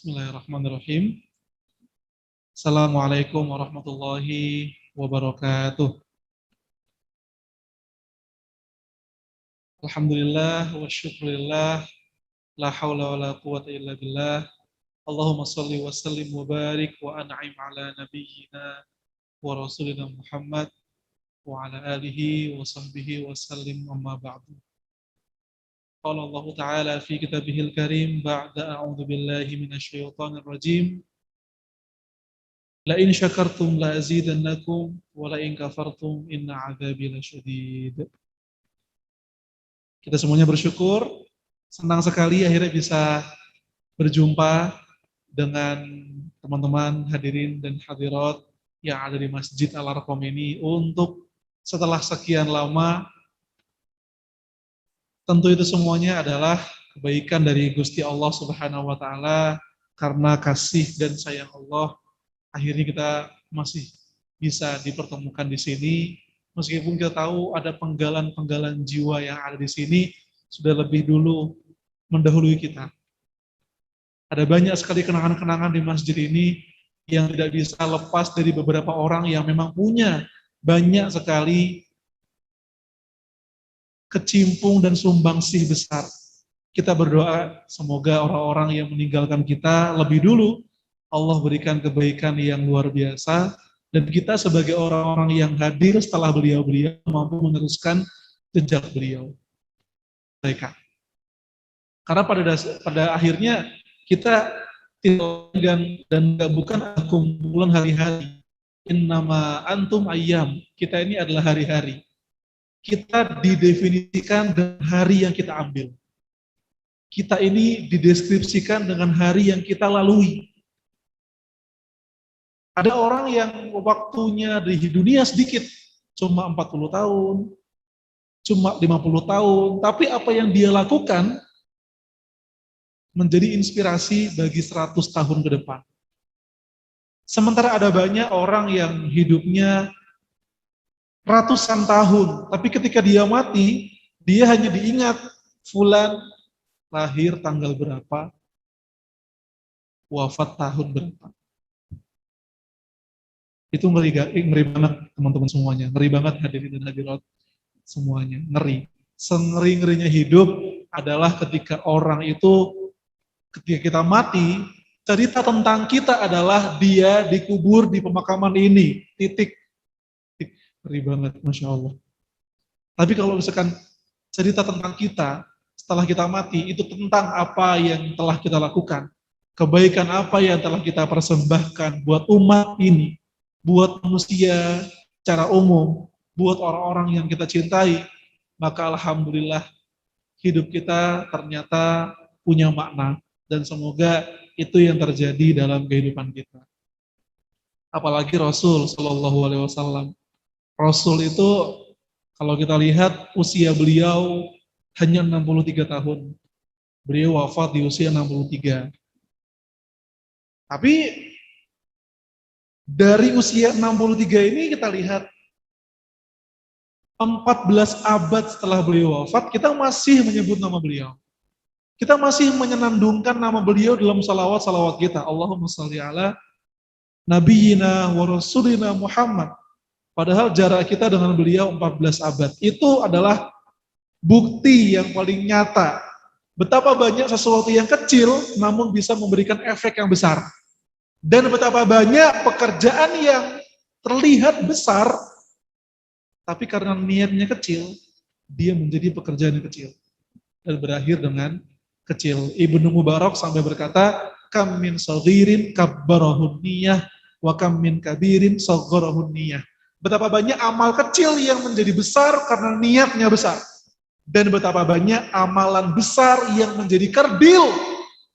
Bismillahirrahmanirrahim. Assalamualaikum warahmatullahi wabarakatuh. Alhamdulillah wa syukurillah. La hawla wa la quwata illa billah. Allahumma salli wa sallim wa barik wa an'im ala nabiyyina wa rasulina Muhammad wa ala alihi wa sahbihi wa sallim amma ba'du. Qala Allah Ta'ala fi kitabihil karim ba'da a'udzu billahi minasy syaithanir rajim. La in syakartum la azidannakum wa la in kafartum inna 'adzabi lasyadid. Kita semuanya bersyukur, senang sekali akhirnya bisa berjumpa dengan teman-teman hadirin dan hadirat yang ada di Masjid Al-Arqam ini untuk setelah sekian lama, tentu itu semuanya adalah kebaikan dari Gusti Allah Subhanahu wa taala. Karena kasih dan sayang Allah, akhirnya kita masih bisa dipertemukan di sini. Meskipun kita tahu ada penggalan-penggalan jiwa yang ada di sini sudah lebih dulu mendahului kita. Ada banyak sekali kenangan-kenangan di masjid ini yang tidak bisa lepas dari beberapa orang yang memang punya banyak sekali kecimpung dan sumbangsih besar. Kita berdoa semoga orang-orang yang meninggalkan kita lebih dulu Allah berikan kebaikan yang luar biasa, dan kita sebagai orang-orang yang hadir setelah beliau-beliau mampu meneruskan jejak beliau. Mereka. Karena pada akhirnya kita tidak dan bukan kumpulan hari-hari. Innama antum ayyam. Kita ini adalah hari-hari. Kita didefinisikan dengan hari yang kita ambil. Kita ini dideskripsikan dengan hari yang kita lalui. Ada orang yang waktunya di dunia sedikit, cuma 40 tahun, cuma 50 tahun, tapi apa yang dia lakukan menjadi inspirasi bagi 100 tahun ke depan. Sementara ada banyak orang yang hidupnya ratusan tahun, tapi ketika dia mati, dia hanya diingat fulan lahir tanggal berapa, wafat tahun berapa. Itu ngeri banget teman-teman semuanya, ngeri banget hadirin dan hadirat semuanya, ngeri. Sengeri-ngerinya hidup adalah ketika orang itu, ketika kita mati, cerita tentang kita adalah dia dikubur di pemakaman ini, titik. Ngeri banget, Masya Allah. Tapi kalau misalkan cerita tentang kita, setelah kita mati, itu tentang apa yang telah kita lakukan, kebaikan apa yang telah kita persembahkan buat umat ini, buat manusia secara umum, buat orang-orang yang kita cintai, maka alhamdulillah hidup kita ternyata punya makna, dan semoga itu yang terjadi dalam kehidupan kita. Apalagi Rasul Shallallahu Alaihi Wasallam. Rasul itu kalau kita lihat usia beliau hanya 63 tahun. Beliau wafat di usia 63. Tapi dari usia 63 ini kita lihat 14 abad setelah beliau wafat, kita masih menyebut nama beliau. Kita masih menyenandungkan nama beliau dalam salawat-salawat kita. Allahumma shalli ala nabiyyina wa rasulina Muhammad. Padahal jarak kita dengan beliau 14 abad. Itu adalah bukti yang paling nyata. Betapa banyak sesuatu yang kecil namun bisa memberikan efek yang besar. Dan betapa banyak pekerjaan yang terlihat besar, tapi karena niatnya kecil, dia menjadi pekerjaan yang kecil. Dan berakhir dengan kecil. Ibnu Mubarak sampai berkata, kam min saghirin kabbarahun niyah, wa kam min kabirin saghgarahun niyah. Betapa banyak amal kecil yang menjadi besar karena niatnya besar. Dan betapa banyak amalan besar yang menjadi kerdil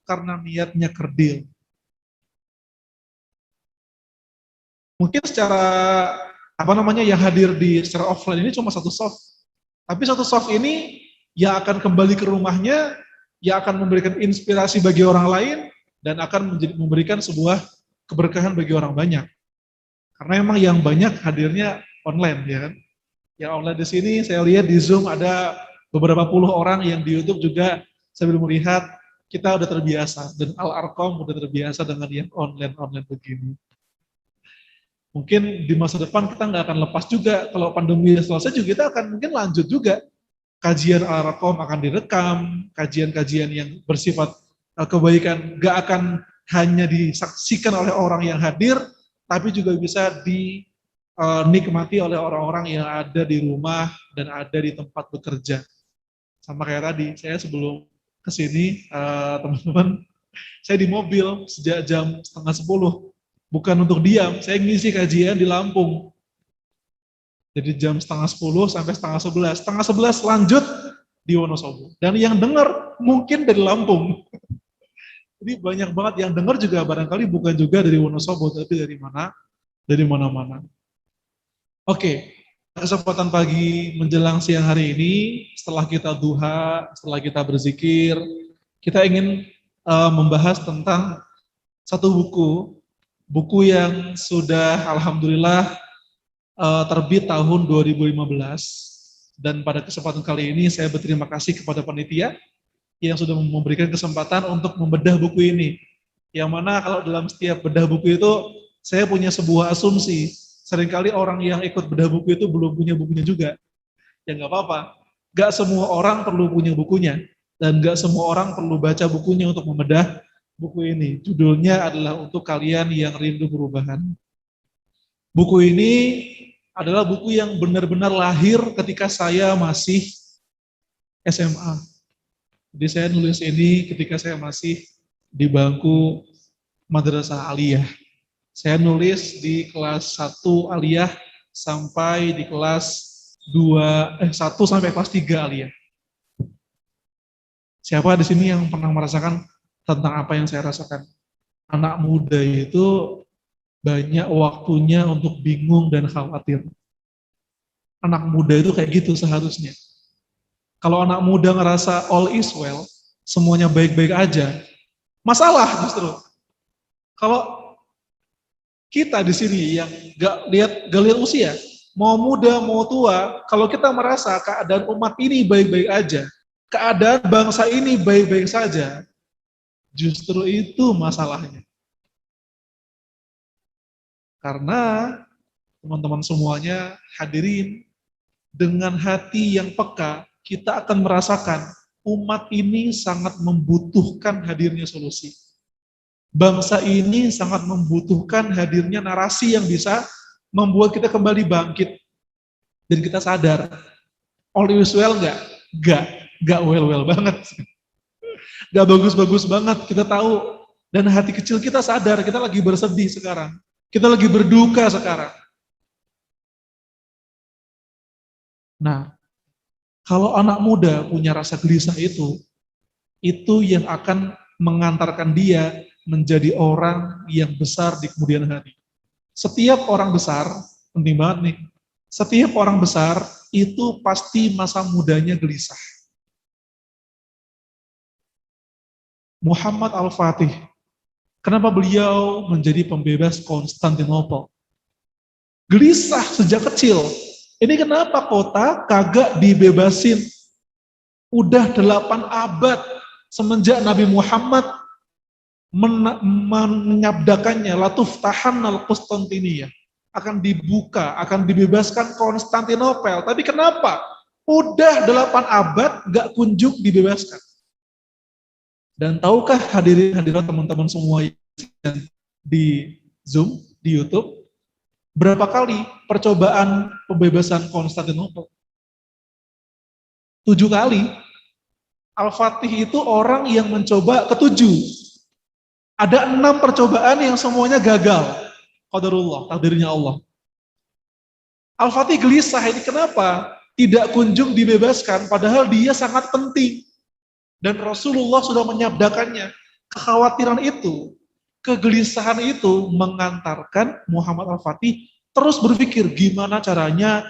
karena niatnya kerdil. Mungkin secara yang hadir di secara offline ini cuma satu soft. Tapi satu soft ini yang akan kembali ke rumahnya, yang akan memberikan inspirasi bagi orang lain, dan akan memberikan sebuah keberkahan bagi orang banyak. Karena memang yang banyak hadirnya online, ya kan? Yang online di sini saya lihat di Zoom ada beberapa puluh orang, yang di YouTube juga saya belum melihat Kita udah terbiasa, dan Al-Arqam udah terbiasa dengan yang online-online begini. Mungkin di masa depan kita nggak akan lepas juga, kalau pandemi selesai juga kita akan mungkin lanjut juga. Kajian Al-Arqam akan direkam, kajian-kajian yang bersifat kebaikan nggak akan hanya disaksikan oleh orang yang hadir, tapi juga bisa dinikmati oleh orang-orang yang ada di rumah dan ada di tempat bekerja. Sama kayak tadi, saya sebelum kesini, teman-teman, saya di mobil sejak jam setengah 10. Bukan untuk diam, saya ngisi kajian di Lampung. Jadi jam setengah 10 sampai setengah 11. Setengah 11 lanjut di Wonosobo. Dan yang dengar mungkin dari Lampung. Jadi banyak banget yang dengar juga barangkali bukan juga dari Wonosobo, tapi dari mana? Dari mana-mana. Oke, kesempatan pagi menjelang siang hari ini, setelah kita duha, setelah kita berzikir, kita ingin membahas tentang satu buku yang sudah alhamdulillah terbit tahun 2015, dan pada kesempatan kali ini saya berterima kasih kepada panitia yang sudah memberikan kesempatan untuk membedah buku ini. Yang mana kalau dalam setiap bedah buku itu saya punya sebuah asumsi, seringkali orang yang ikut bedah buku itu belum punya bukunya juga. Ya nggak apa-apa, nggak semua orang perlu punya bukunya, dan nggak semua orang perlu baca bukunya untuk membedah buku ini. Judulnya adalah Untuk Kalian Yang Rindu Perubahan. Buku ini adalah buku yang benar-benar lahir ketika saya masih SMA. Jadi saya nulis ini ketika saya masih di bangku madrasah aliyah. Saya nulis di kelas 1 aliyah sampai di kelas 1 sampai kelas 3 aliyah. Siapa di sini yang pernah merasakan tentang apa yang saya rasakan? Anak muda itu banyak waktunya untuk bingung dan khawatir. Anak muda itu kayak gitu seharusnya. Kalau anak muda ngerasa all is well, semuanya baik-baik aja, masalah justru. Kalau kita di sini yang gak lihat usia, mau muda mau tua, kalau kita merasa keadaan umat ini baik-baik aja, keadaan bangsa ini baik-baik saja, justru itu masalahnya. Karena teman-teman semuanya hadirin, dengan hati yang peka, kita akan merasakan umat ini sangat membutuhkan hadirnya solusi. Bangsa ini sangat membutuhkan hadirnya narasi yang bisa membuat kita kembali bangkit. Dan kita sadar, all is well Enggak well banget. Enggak bagus-bagus banget, kita tahu. Dan hati kecil kita sadar, kita lagi bersedih sekarang. Kita lagi berduka sekarang. Nah, kalau anak muda punya rasa gelisah itu yang akan mengantarkan dia menjadi orang yang besar di kemudian hari. Setiap orang besar, penting banget nih, setiap orang besar itu pasti masa mudanya gelisah. Muhammad Al-Fatih, kenapa beliau menjadi pembebas Konstantinopel? Gelisah sejak kecil. Ini kenapa kota kagak dibebasin? Udah 8 abad semenjak Nabi Muhammad menyabdakannya, latuf tahannal Konstantinia, akan dibuka, akan dibebaskan Konstantinopel. Tapi kenapa? Udah 8 abad gak kunjung dibebaskan. Dan tahukah hadirin hadirat teman-teman semua yang di Zoom, di YouTube, berapa kali percobaan pembebasan Konstantinopel? 7 kali. Al-Fatih itu orang yang mencoba ke-7. Ada 6 percobaan yang semuanya gagal. Qadarullah, takdirnya Allah. Al-Fatih gelisah, ini kenapa? Tidak kunjung dibebaskan, padahal dia sangat penting. Dan Rasulullah sudah menyabdakannya. Kekhawatiran itu, kegelisahan itu mengantarkan Muhammad Al-Fatih terus berpikir gimana caranya,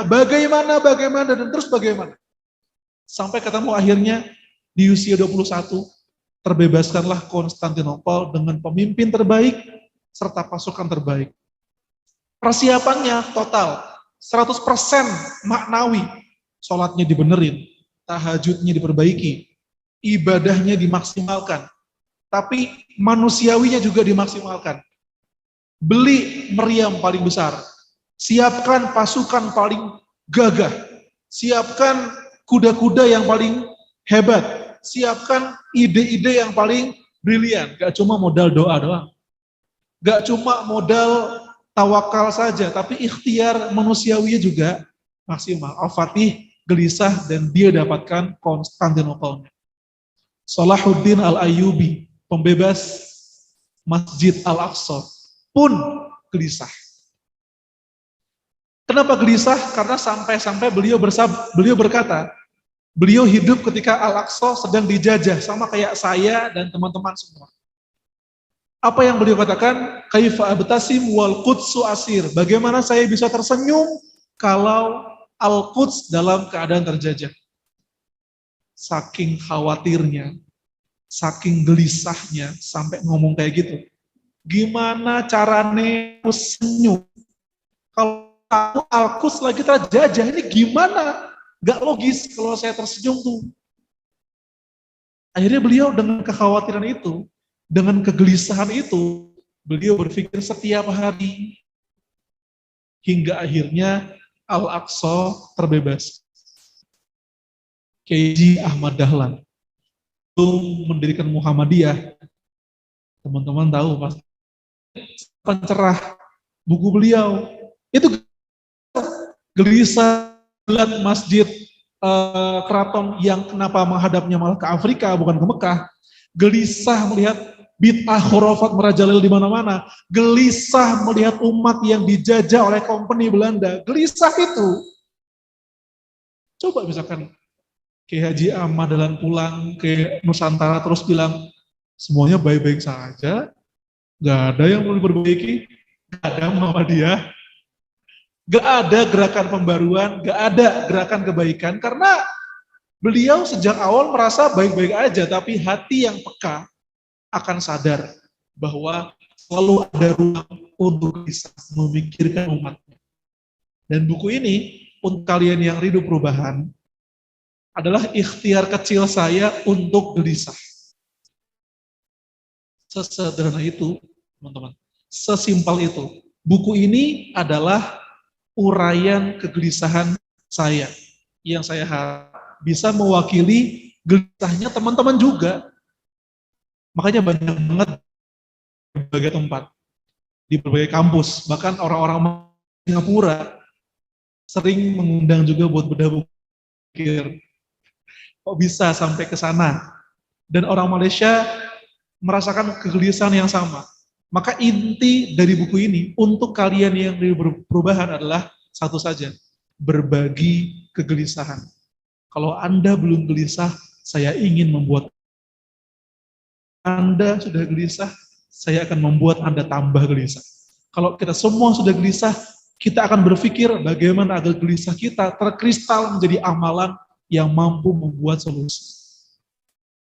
bagaimana, dan terus bagaimana. Sampai ketemu akhirnya di usia 21, terbebaskanlah Konstantinopel dengan pemimpin terbaik serta pasukan terbaik. Persiapannya total 100% maknawi. Sholatnya dibenerin, tahajudnya diperbaiki, ibadahnya dimaksimalkan, tapi manusiawinya juga dimaksimalkan. Beli meriam paling besar, siapkan pasukan paling gagah, siapkan kuda-kuda yang paling hebat, siapkan ide-ide yang paling brilian. Gak cuma modal doa doang, gak cuma modal tawakal saja, tapi ikhtiar manusiawinya juga maksimal. Al-Fatih gelisah dan dia dapatkan Konstantinopel. Salahuddin Al-Ayyubi, pembebas Masjid Al-Aqsa, pun gelisah. Kenapa gelisah? Karena sampai-sampai beliau berkata, beliau hidup ketika Al-Aqsa sedang dijajah, sama kayak saya dan teman-teman semua. Apa yang beliau katakan? Kaifa abtasim wal qudsu asir. Bagaimana saya bisa tersenyum kalau Al-Quds dalam keadaan terjajah? Saking khawatirnya, saking gelisahnya sampai ngomong kayak gitu. Gimana caranya senyum kalau Al-Quds lagi terjajah? Ini gimana? Gak logis kalau saya tersenyum tuh. Akhirnya beliau dengan kekhawatiran itu, dengan kegelisahan itu, beliau berpikir setiap hari hingga akhirnya Al-Aqsa terbebas. K.J. Ahmad Dahlan mendirikan Muhammadiyah. Teman-teman tahu pasti pencerah buku beliau itu gelisah melihat masjid keraton yang kenapa menghadapnya malah ke Afrika bukan ke Mekah. Gelisah melihat bid'ah khurafat merajalela di mana-mana, gelisah melihat umat yang dijajah oleh company Belanda, gelisah itu. Coba misalkan Kiai Haji Ahmad Dahlan pulang ke Nusantara terus bilang semuanya baik-baik saja, nggak ada yang perlu diperbaiki, nggak ada Muhammadiyah, nggak ada gerakan pembaruan, nggak ada gerakan kebaikan, karena beliau sejak awal merasa baik-baik aja, tapi hati yang peka akan sadar bahwa selalu ada ruang untuk bisa memikirkan umatnya. Dan buku ini, untuk kalian yang rindu perubahan, adalah ikhtiar kecil saya untuk gelisah. Sesederhana itu, teman-teman. Sesimpel itu. Buku ini adalah uraian kegelisahan saya, yang saya harap bisa mewakili gelisahnya teman-teman juga. Makanya banyak banget di berbagai tempat, di berbagai kampus, bahkan orang-orang Singapura sering mengundang juga buat bedah buku. Kok bisa sampai ke sana? Dan orang Malaysia merasakan kegelisahan yang sama. Maka inti dari buku ini untuk kalian yang berperubahan adalah satu saja, berbagi kegelisahan. Kalau Anda belum gelisah, saya ingin membuat Anda sudah gelisah, saya akan membuat Anda tambah gelisah. Kalau kita semua sudah gelisah, kita akan berpikir bagaimana agar gelisah kita terkristal menjadi amalan yang mampu membuat solusi.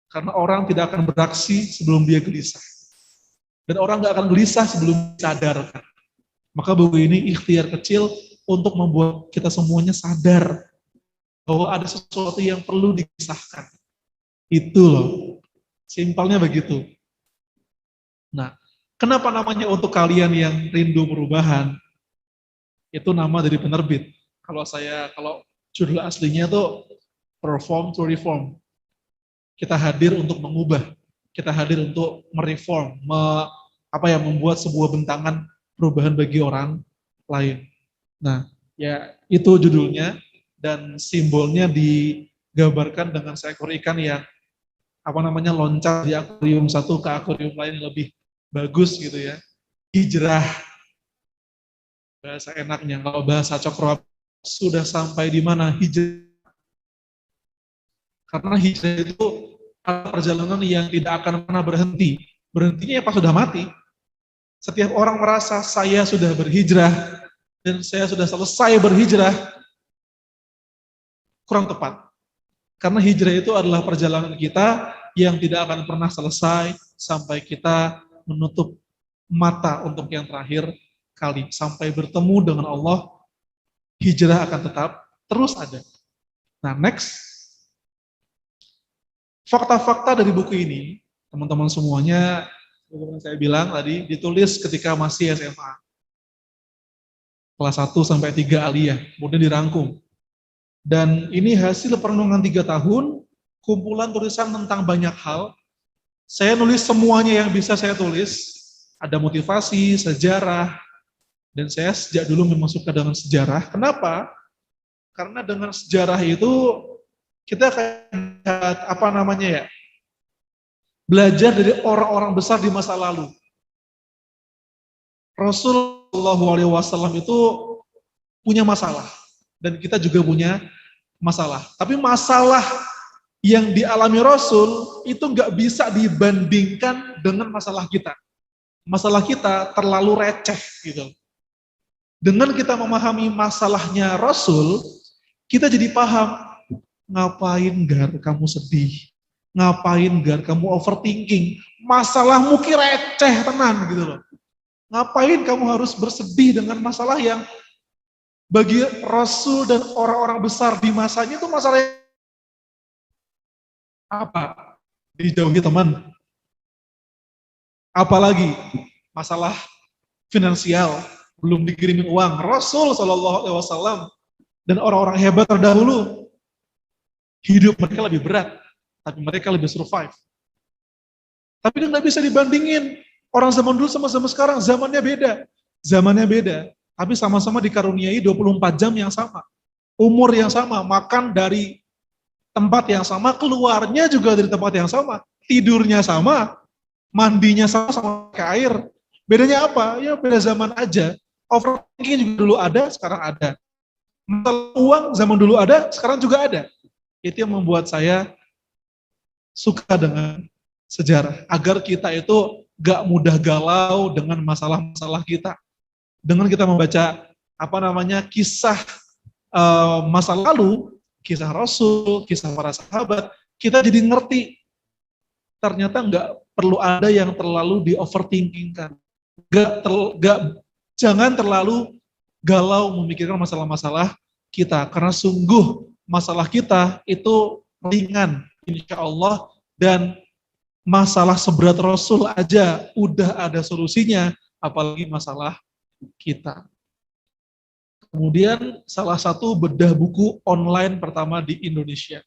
Karena orang tidak akan beraksi sebelum dia gelisah. Dan orang nggak akan gelisah sebelum disadarkan. Maka buku ini ikhtiar kecil untuk membuat kita semuanya sadar bahwa ada sesuatu yang perlu dikisahkan. Itu loh. Simpelnya begitu. Nah, kenapa namanya untuk kalian yang rindu perubahan? Itu nama dari penerbit. Kalau judul aslinya tuh Perform to Reform. Kita hadir untuk mengubah. Kita hadir untuk mereform, membuat sebuah bentangan perubahan bagi orang lain. Nah, ya itu judulnya dan simbolnya digambarkan dengan seekor ikan yang loncat di akuarium satu ke akuarium lain lebih bagus gitu ya. Hijrah. Bahasa enaknya, kalau bahasa cokro sudah sampai di mana hijrah. Karena hijrah itu perjalanan yang tidak akan pernah berhenti. Berhentinya pas sudah mati. Setiap orang merasa saya sudah berhijrah dan saya sudah selesai berhijrah, kurang tepat. Karena hijrah itu adalah perjalanan kita yang tidak akan pernah selesai sampai kita menutup mata untuk yang terakhir kali. Sampai bertemu dengan Allah, hijrah akan tetap terus ada. Nah, next. Fakta-fakta dari buku ini, teman-teman semuanya, seperti saya bilang tadi, ditulis ketika masih SMA. Kelas 1 sampai 3 aliyah, kemudian dirangkum. Dan ini hasil perenungan 3 tahun, kumpulan tulisan tentang banyak hal. Saya nulis semuanya yang bisa saya tulis, ada motivasi, sejarah, dan saya sejak dulu memang suka dengan sejarah. Kenapa? Karena dengan sejarah itu kita akan apa namanya ya, belajar dari orang-orang besar di masa lalu. Rasulullah SAW itu punya masalah, dan kita juga punya masalah. Tapi masalah yang dialami Rasul itu nggak bisa dibandingkan dengan masalah kita. Masalah kita terlalu receh gitu. Dengan kita memahami masalahnya Rasul, kita jadi paham, ngapain Gar kamu sedih, ngapain Gar kamu overthinking, masalahmu ki receh tenan gitu loh. Ngapain kamu harus bersedih dengan masalah yang bagi Rasul dan orang-orang besar di masanya itu masalah apa? Dijauhi teman. Apalagi masalah finansial, belum dikirimin uang. Rasul SAW dan orang-orang hebat terdahulu, hidup mereka lebih berat, tapi mereka lebih survive. Tapi kan nggak bisa dibandingin. Orang zaman dulu sama zaman sekarang, zamannya beda. Zamannya beda. Tapi sama-sama dikaruniai 24 jam yang sama. Umur yang sama, makan dari tempat yang sama, keluarnya juga dari tempat yang sama. Tidurnya sama, mandinya sama kayak air. Bedanya apa? Ya beda zaman aja. Overthinking juga dulu ada, sekarang ada. Masalah uang zaman dulu ada, sekarang juga ada. Itu yang membuat saya suka dengan sejarah. Agar kita itu gak mudah galau dengan masalah-masalah kita. Dengan kita membaca kisah masa lalu, kisah Rasul, kisah para sahabat, kita jadi ngerti ternyata nggak perlu ada yang terlalu di overthinkingkan. Jangan terlalu galau memikirkan masalah-masalah kita, karena sungguh masalah kita itu ringan, insya Allah, dan masalah seberat Rasul aja udah ada solusinya, apalagi masalah kita. Kemudian salah satu bedah buku online pertama di Indonesia.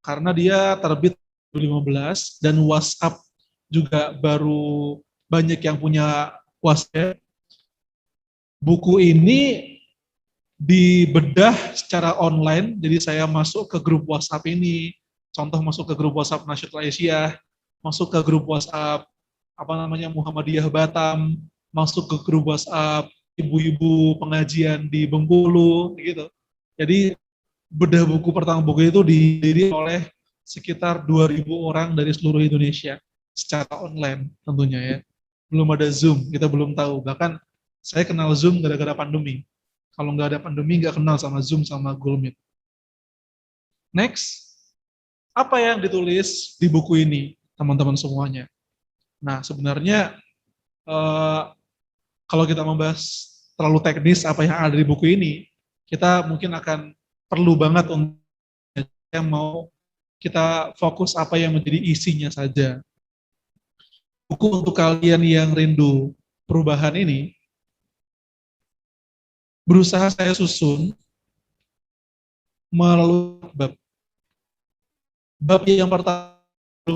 Karena dia terbit 2015 dan WhatsApp juga baru banyak yang punya WhatsApp. Buku ini dibedah secara online, jadi saya masuk ke grup WhatsApp ini, contoh masuk ke grup WhatsApp Nasyidul Aisyah, masuk ke grup WhatsApp Muhammadiyah Batam, masuk ke grup WhatsApp ibu-ibu pengajian di Bengkulu gitu. Jadi bedah buku pertama buku itu didiri oleh sekitar 2.000 orang dari seluruh Indonesia secara online tentunya ya. Belum ada Zoom, kita belum tahu. Bahkan saya kenal Zoom gara-gara pandemi. Kalau nggak ada pandemi nggak kenal sama Zoom sama Google Meet. Next, apa yang ditulis di buku ini teman-teman semuanya? Nah sebenarnya kalau kita membahas terlalu teknis apa yang ada di buku ini, kita mungkin akan perlu banget untuk yang mau kita fokus apa yang menjadi isinya saja. Buku untuk kalian yang rindu perubahan ini, berusaha saya susun melalui bab. Bab yang pertama,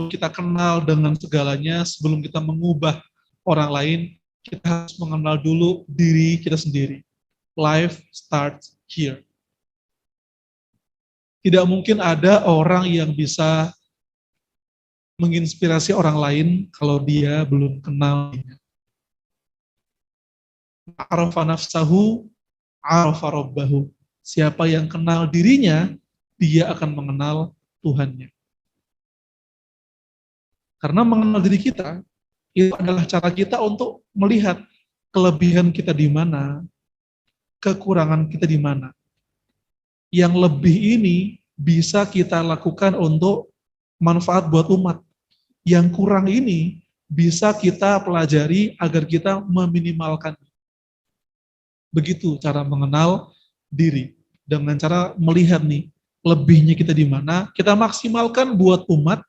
kita kenal dengan segalanya sebelum kita mengubah orang lain, kita harus mengenal dulu diri kita sendiri. Life starts here. Tidak mungkin ada orang yang bisa menginspirasi orang lain kalau dia belum kenal dirinya. Arafa nafsahu, arafa rabbahu. Siapa yang kenal dirinya, dia akan mengenal Tuhannya. Karena mengenal diri kita, itu adalah cara kita untuk melihat kelebihan kita di mana, kekurangan kita di mana. Yang lebih ini bisa kita lakukan untuk manfaat buat umat. Yang kurang ini bisa kita pelajari agar kita meminimalkan. Begitu cara mengenal diri. Dengan cara melihat nih, lebihnya kita di mana, kita maksimalkan buat umat,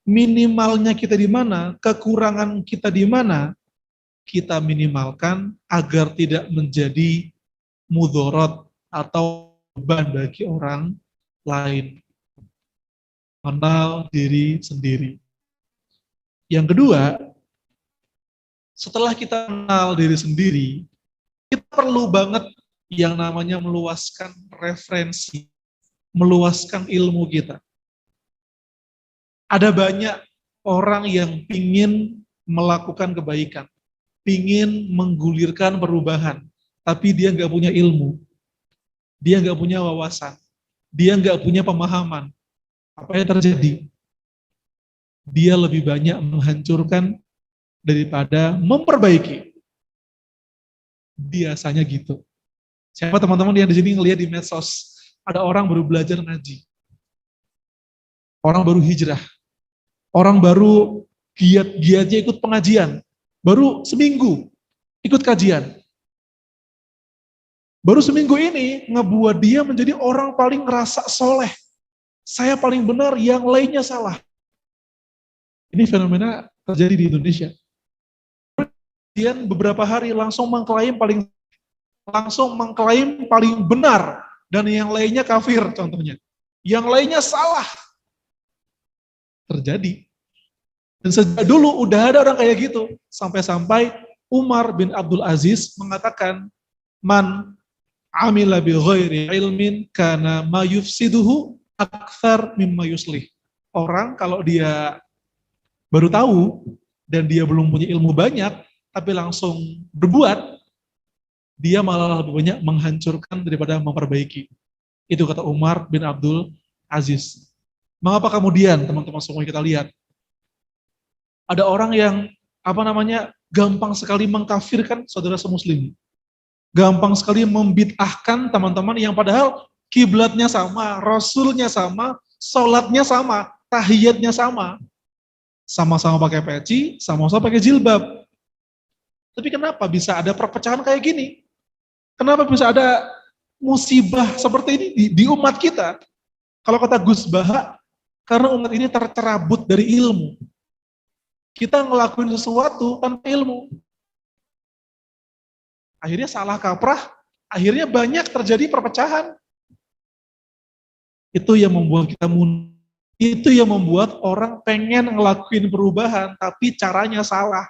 minimalnya kita di mana, kekurangan kita di mana, kita minimalkan agar tidak menjadi mudorot atau beban bagi orang lain. Kenal diri sendiri. Yang kedua, setelah kita kenal diri sendiri, kita perlu banget yang namanya meluaskan referensi, meluaskan ilmu kita. Ada banyak orang yang ingin melakukan kebaikan, ingin menggulirkan perubahan, tapi dia nggak punya ilmu, dia nggak punya wawasan, dia nggak punya pemahaman. Apa yang terjadi? Dia lebih banyak menghancurkan daripada memperbaiki. Biasanya gitu. Siapa teman-teman yang di sini ngelihat di medsos, ada orang baru belajar ngaji, orang baru hijrah, orang baru giat-giatnya ikut pengajian, baru seminggu ikut kajian. Baru seminggu ini ngebuat dia menjadi orang paling ngerasa soleh. Saya paling benar, yang lainnya salah. Ini fenomena terjadi di Indonesia. Kemudian beberapa hari langsung mengklaim paling benar, dan yang lainnya kafir contohnya. Yang lainnya salah. Terjadi. Dan sejak dulu udah ada orang kayak gitu. Sampai-sampai Umar bin Abdul Aziz mengatakan, man amila bi ghairi ilmin kana ma yufsiduhu aktsar mimma yuslih. Orang kalau dia baru tahu dan dia belum punya ilmu banyak tapi langsung berbuat, dia malah lebih banyak menghancurkan daripada memperbaiki. Itu kata Umar bin Abdul Aziz. Mengapa kemudian teman-teman semua kita lihat ada orang yang gampang sekali mengkafirkan saudara semuslim. Gampang sekali membid'ahkan teman-teman yang padahal kiblatnya sama, rasulnya sama, sholatnya sama, tahiyatnya sama. Sama-sama pakai peci, sama-sama pakai jilbab. Tapi kenapa bisa ada perpecahan kayak gini? Kenapa bisa ada musibah seperti ini di umat kita? Kalau kata Gus Baha, karena umat ini tercerabut dari ilmu. Kita ngelakuin sesuatu tanpa ilmu. Akhirnya salah kaprah, akhirnya banyak terjadi perpecahan. Itu yang membuat kita mundur. Itu yang membuat orang pengen ngelakuin perubahan, tapi caranya salah.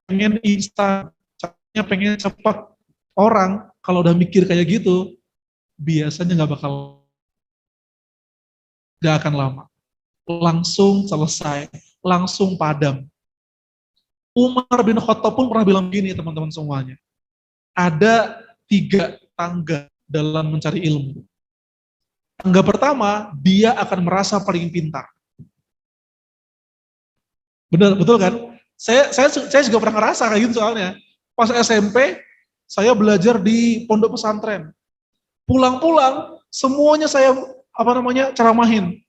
Pengen instan, caranya pengen cepat. Orang kalau udah mikir kayak gitu, biasanya nggak akan lama. Langsung selesai, langsung padam. Umar bin Khattab pun pernah bilang gini teman-teman semuanya. Ada 3 tangga dalam mencari ilmu. Tangga pertama, dia akan merasa paling pintar. Benar, betul kan? Saya juga pernah ngerasa kayak gitu soalnya. Pas SMP, saya belajar di pondok pesantren. Pulang-pulang, semuanya saya ceramahin.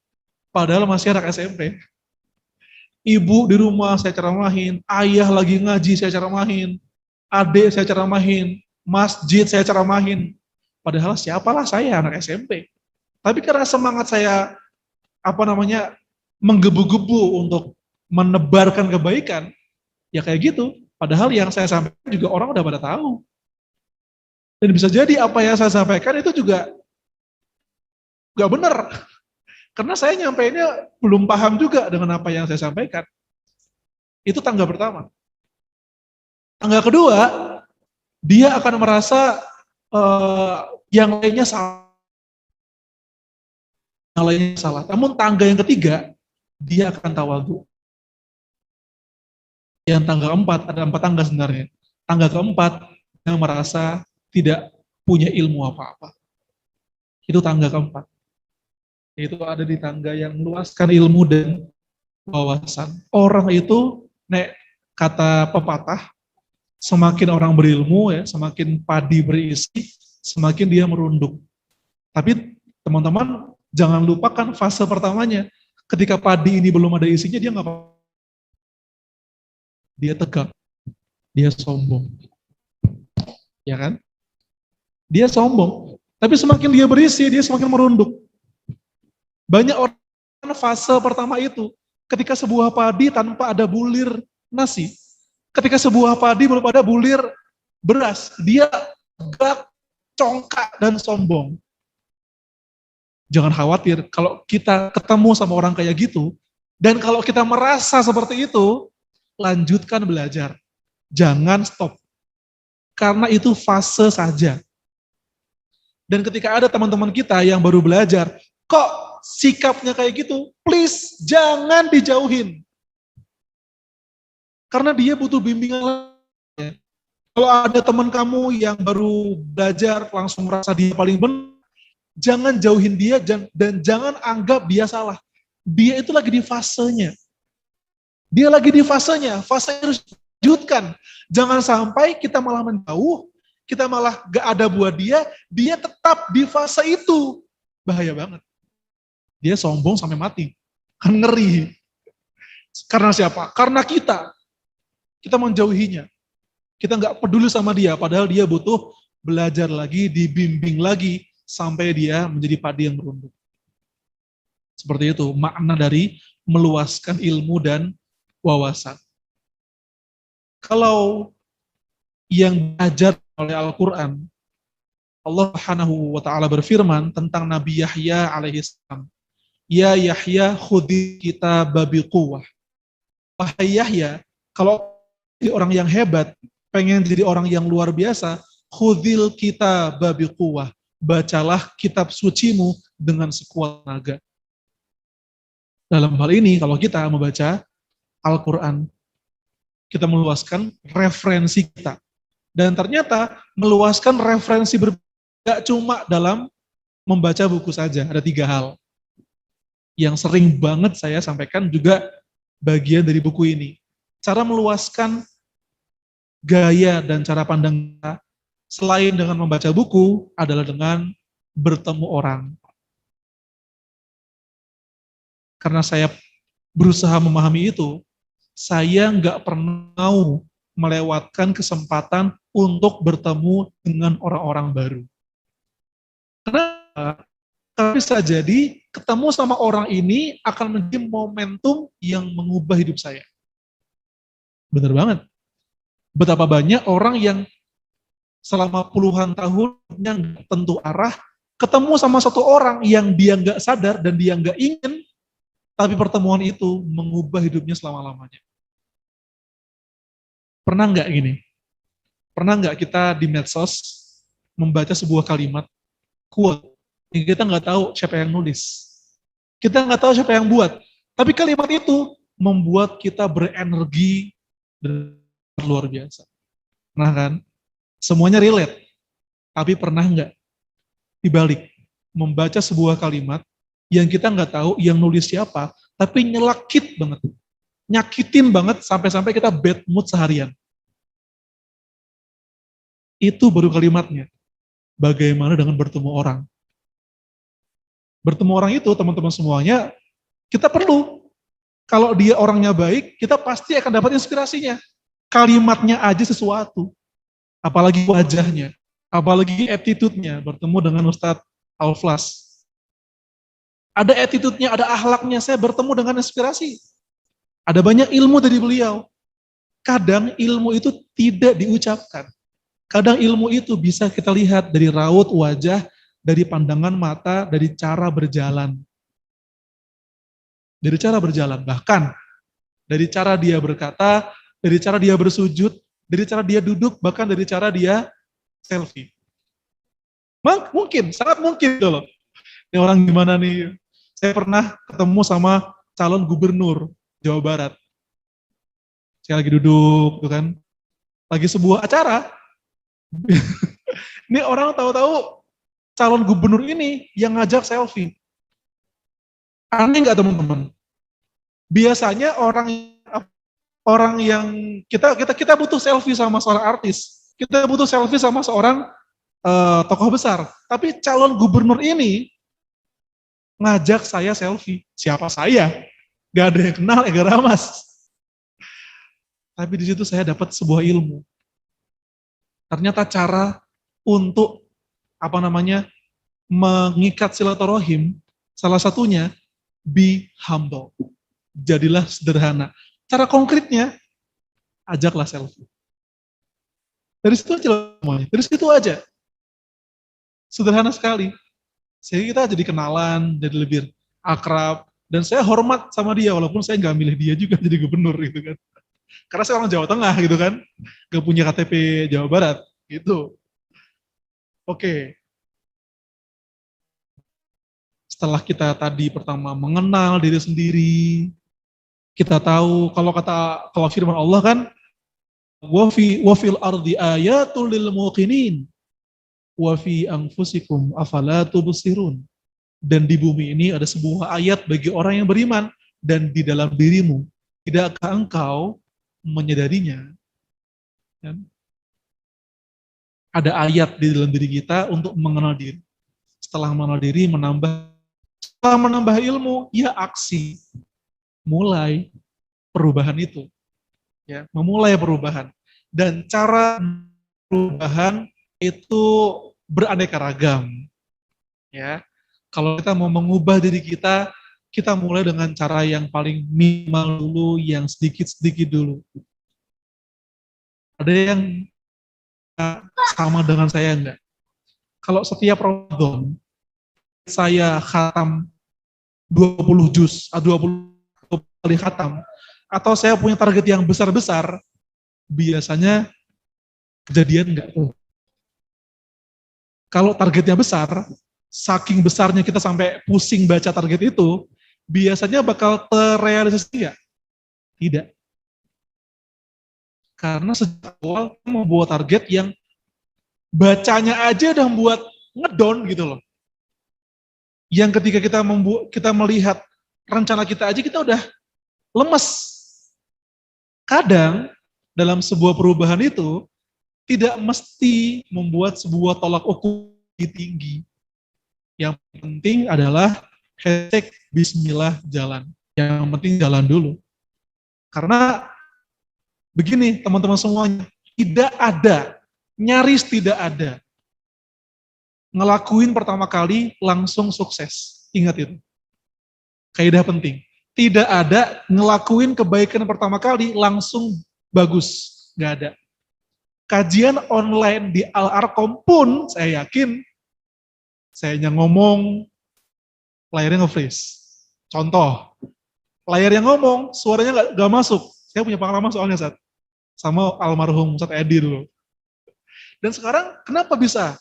Padahal masih anak SMP. Ibu di rumah saya ceramahin, ayah lagi ngaji saya ceramahin, adik saya ceramahin, masjid saya ceramahin. Padahal siapalah saya anak SMP. Tapi karena semangat saya menggebu-gebu untuk menebarkan kebaikan, ya kayak gitu. Padahal yang saya sampaikan juga orang udah pada tahu. Dan bisa jadi apa yang saya sampaikan itu juga gak benar. Karena saya nyampeinnya belum paham juga dengan apa yang saya sampaikan. Itu tangga pertama. Tangga kedua, dia akan merasa yang lainnya salah. Yang lainnya salah. Namun tangga yang ketiga, dia akan tawadhu. Yang tangga keempat, ada 4 tangga sebenarnya. Tangga keempat, dia merasa tidak punya ilmu apa-apa. Itu tangga keempat. Itu ada di tangga yang meluaskan ilmu dan wawasan. Orang itu, kata pepatah, semakin orang berilmu ya, semakin padi berisi, semakin dia merunduk. Tapi teman-teman jangan lupakan fase pertamanya. Ketika padi ini belum ada isinya, dia nggak apa-apa. Dia tegak, dia sombong, ya kan? Dia sombong. Tapi semakin dia berisi, dia semakin merunduk. Banyak orang Fase pertama itu, ketika sebuah padi tanpa ada bulir nasi, ketika sebuah padi belum ada bulir beras, dia gak, congkak, dan sombong. Jangan khawatir, kalau kita ketemu sama orang kayak gitu, dan kalau kita merasa seperti itu, lanjutkan belajar. Jangan stop. Karena itu fase saja. Dan ketika ada teman-teman kita yang baru belajar, kok sikapnya kayak gitu, please jangan dijauhin. Karena dia butuh bimbingan. Kalau ada teman kamu yang baru belajar, langsung merasa dia paling benar, jangan jauhin dia dan jangan anggap dia salah. Dia itu lagi di fasenya. Dia lagi di fasenya, fase harus dilanjutkan. Jangan sampai kita malah menjauh, kita malah gak ada buat dia tetap di fase itu. Bahaya banget. Dia sombong sampai mati. Kan ngeri. Karena siapa? Karena kita. Kita menjauhinya. Kita gak peduli sama dia, padahal dia butuh belajar lagi, dibimbing lagi, sampai dia menjadi padi yang merunduk. Seperti itu makna dari meluaskan ilmu dan wawasan. Kalau yang belajar oleh Al-Quran, Allah Subhanahu wa ta'ala berfirman tentang Nabi Yahya alaihissalam. Ya Yahya khudhi kitab biquwwah. Wahai Yahya, kalau jadi orang yang hebat, pengen jadi orang yang luar biasa, khudhil kitab biquwwah. Bacalah kitab sucimu dengan sekuat tenaga. Dalam hal ini, kalau kita membaca Al-Quran, kita meluaskan referensi kita. Dan ternyata meluaskan referensi berbeda cuma dalam membaca buku saja. Ada 3 hal yang sering banget saya sampaikan juga bagian dari buku ini. Cara meluaskan gaya dan cara pandang kita selain dengan membaca buku adalah dengan bertemu orang. Karena saya berusaha memahami itu, saya nggak pernah mau melewatkan kesempatan untuk bertemu dengan orang-orang baru. Kenapa? Karena bisa jadi ketemu sama orang ini akan menjadi momentum yang mengubah hidup saya. Bener banget. Betapa banyak orang yang selama puluhan tahun yang tentu arah, ketemu sama satu orang yang dia nggak sadar dan dia nggak ingin, tapi pertemuan itu mengubah hidupnya selama-lamanya. Pernah nggak gini? Pernah nggak kita di medsos membaca sebuah kalimat, quote, yang kita nggak tahu siapa yang nulis. Kita nggak tahu siapa yang buat. Tapi kalimat itu membuat kita berenergi dan luar biasa. Nah kan? Semuanya relate. Tapi pernah nggak dibalik membaca sebuah kalimat yang kita nggak tahu yang nulis siapa, tapi nyelakit banget. Nyakitin banget sampai-sampai kita bad mood seharian. Itu baru kalimatnya. Bagaimana dengan bertemu orang? Bertemu orang itu, teman-teman semuanya, kita perlu. Kalau dia orangnya baik, kita pasti akan dapat inspirasinya. Kalimatnya aja sesuatu. Apalagi wajahnya. Apalagi attitude-nya. Bertemu dengan Ustadz Al-Flas. Ada attitude-nya, ada akhlaknya, saya bertemu dengan inspirasi. Ada banyak ilmu dari beliau. Kadang ilmu itu tidak diucapkan. Kadang ilmu itu bisa kita lihat dari raut wajah, dari pandangan mata, dari cara berjalan. Dari cara berjalan, bahkan dari cara dia berkata, dari cara dia bersujud, dari cara dia duduk, bahkan dari cara dia selfie. Mungkin, sangat mungkin loh. Ini orang gimana nih? Saya pernah ketemu sama calon gubernur Jawa Barat. Saya lagi duduk, tuh kan, lagi sebuah acara. Ini orang tahu-tahu calon gubernur ini yang ngajak selfie. Aneh nggak teman-teman? Biasanya orang yang kita butuh selfie sama seorang artis, kita butuh selfie sama seorang tokoh besar. Tapi calon gubernur ini ngajak saya selfie. Siapa saya? Gak ada yang kenal, gak ramas. Tapi di situ saya dapat sebuah ilmu. Ternyata cara untuk mengikat silaturahim, salah satunya be humble. Jadilah sederhana. Cara konkretnya, ajaklah selfie. Dari situ aja semuanya. Dari situ aja. Sederhana sekali. Sehingga kita jadi kenalan, jadi lebih akrab. Dan saya hormat sama dia, walaupun saya nggak milih dia juga jadi gubernur gitu kan. Karena saya orang Jawa Tengah gitu kan. Nggak punya KTP Jawa Barat gitu. Oke. Setelah kita tadi pertama mengenal diri sendiri, kita tahu kalau firman Allah kan, wafil ardi ayatul lil muqinin wa fi anfusikum afala tubsirun. Dan di bumi ini ada sebuah ayat bagi orang yang beriman, dan di dalam dirimu tidakkah engkau menyadarinya? Dan ada ayat di dalam diri kita untuk mengenal diri. Setelah mengenal diri, setelah menambah ilmu, ya aksi. Mulai perubahan itu. Ya, memulai perubahan. Dan cara perubahan itu beraneka ragam. Ya. Kalau kita mau mengubah diri kita mulai dengan cara yang paling minimal dulu, yang sedikit-sedikit dulu. Ada yang sama dengan saya enggak? Kalau setiap Ramadan saya khatam 20 juz, 20 kali khatam, atau saya punya target yang besar-besar, biasanya kejadian enggak tuh. Kalau targetnya besar, saking besarnya kita sampai pusing baca target itu, biasanya bakal terrealisasi enggak? Tidak. Karena sejak awal membuat target yang bacanya aja udah membuat ngedon gitu loh. Yang ketika kita melihat rencana kita aja, kita udah lemes. Kadang dalam sebuah perubahan itu tidak mesti membuat sebuah tolak ukur tinggi. Yang penting adalah hashtag Bismillah jalan. Yang penting jalan dulu. Karena begini teman-teman semuanya, tidak ada, nyaris tidak ada ngelakuin pertama kali langsung sukses. Ingat itu. Kaidah penting. Tidak ada ngelakuin kebaikan pertama kali langsung bagus. Nggak ada. Kajian online di Al-Arqam pun saya yakin, saya ngomong, layarnya nge-freeze. Contoh, layarnya ngomong, suaranya nggak masuk. Saya punya pengalaman soalnya, Sat. Sama almarhum Ustaz Edi dulu. Dan sekarang kenapa bisa?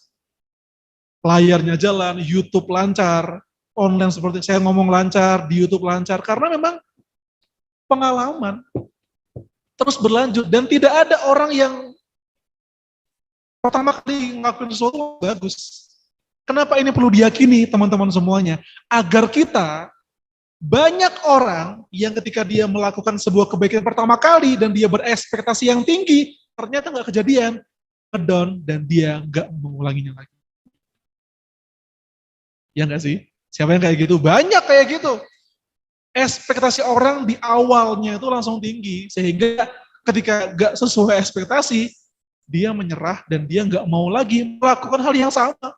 Layarnya jalan, YouTube lancar, online seperti saya ngomong lancar, di YouTube lancar, karena memang pengalaman terus berlanjut, dan tidak ada orang yang pertama kali ngelakuin sesuatu bagus. Kenapa ini perlu diyakini teman-teman semuanya? Agar kita, banyak orang yang ketika dia melakukan sebuah kebaikan pertama kali dan dia berekspektasi yang tinggi, ternyata nggak kejadian, ngedown, dan dia nggak mengulanginya lagi. Ya nggak sih? Siapa yang kayak gitu? Banyak kayak gitu. Ekspektasi orang di awalnya itu langsung tinggi, sehingga ketika nggak sesuai ekspektasi, dia menyerah dan dia nggak mau lagi melakukan hal yang sama.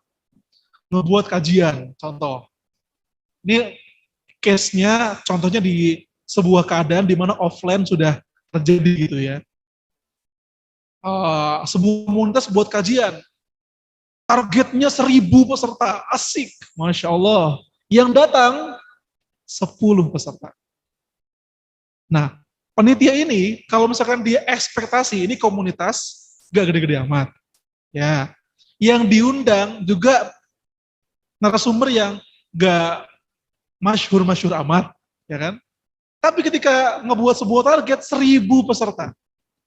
Ngebuat kajian, contoh. Ini case-nya, contohnya di sebuah keadaan di mana offline sudah terjadi gitu ya. Sebuah komunitas buat kajian. Targetnya 1.000 peserta, asik, Masya Allah. Yang datang 10 peserta. Nah, panitia ini, kalau misalkan dia ekspektasi, ini komunitas, gak gede-gede amat. Ya, yang diundang juga narasumber yang gak masyhur amat, ya kan? Tapi ketika ngebuat sebuah target 1.000 peserta,